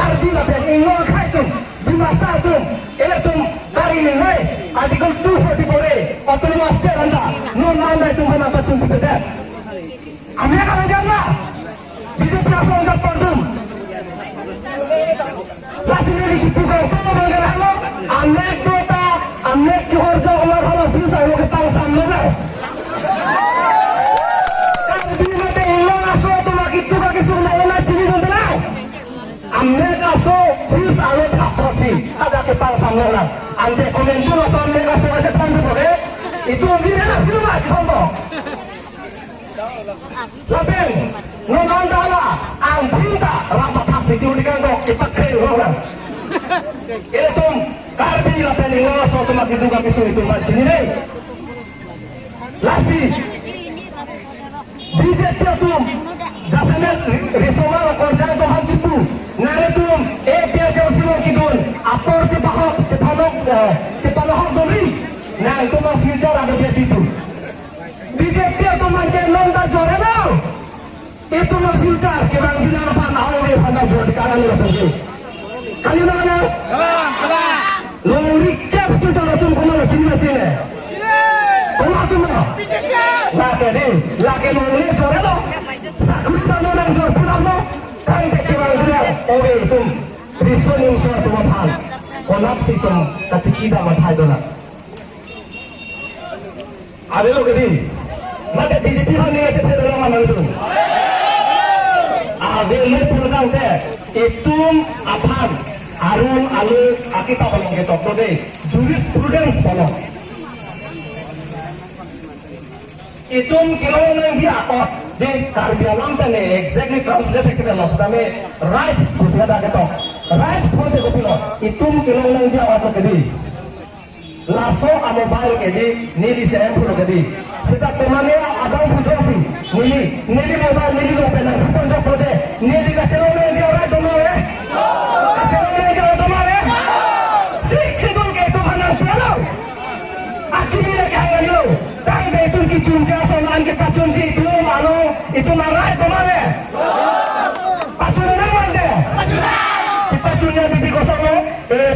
kardi lapen ingo khaitum dimasa tum eletum kari nai article 244 autonomous state anda non mandai tum hana bachun pete ami akan janna BJP asal enggak pandum lasini dikipukan kamu bangga halo anek dota anek johor jo umar halo visa lo ketang samlo na kan di mate ilo aso to makitu ka kisuna ena chini dona anek aso visa lo kaprosi ada ketang samlo na ante komen dulu to anek aso ka pandu bole itu ngire na film aja sombo lapeng nonton dala ang tinta rapat hak security kan kok ipakai orang itu karbi lapeng ngono so tumak itu kami suruh itu kan sini nih lasi BJP tuh jasanya risoma korjang tuh hantu nare tuh pia jauh silong kidun apor si bahok si palohok dori nah itu mah future ada dia situ BJP tuh mancing nonton jore dong itu mah future kebang sinar pan awal pandang jore di kanan lo sendiri kali mana lo recap tuh cara tuh kemana sini kemana tuh mana laki lo lihat jore lo sakit tanah dan jore pulang lo kan kebang sinar oke itu reasoning suatu mapan kolaps itu kasih kita matai dolar ada lo gede maka BJP ini seperti dalam mana itu ada lo program teh itu apa arun alu akita balong gitu prode jurisprudence balong itu kilo nang dia apa di karbialam tene exactly translate kita loh kami rights bisa ada gitu rights seperti itu loh itu kilo nang dia apa gede laso mobile kedi nili sempur kedi sita temane abang pujosi nili mobile nili lo penang ponjok prode nili kaselo me dia ora domo eh kaselo me dia domo eh sik sidul ke tu mana pelo akini le kanga yo tang de tu ki junja soman ke pachunji itu malo itu marai domo eh pachun na mande pachunnya di kosong lo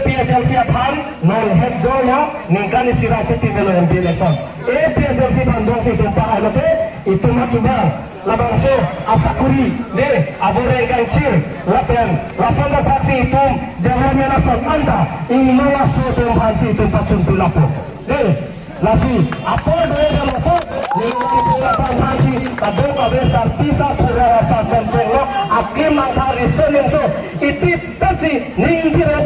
PSLC apaan non head zone ningkani siraceti belo MB election PSLC bandung si tumpah alote itu matubang labangso asakuri de abore gancir lapen lasanda paksi itu jangan menasot anda ingin so tumpah si tumpah cuntulapo de lasi apa doa lapo ningkani tumpah paksi kadang besar pisah pura rasa dan cenglo akim mangkari senin so itu kasi ningkira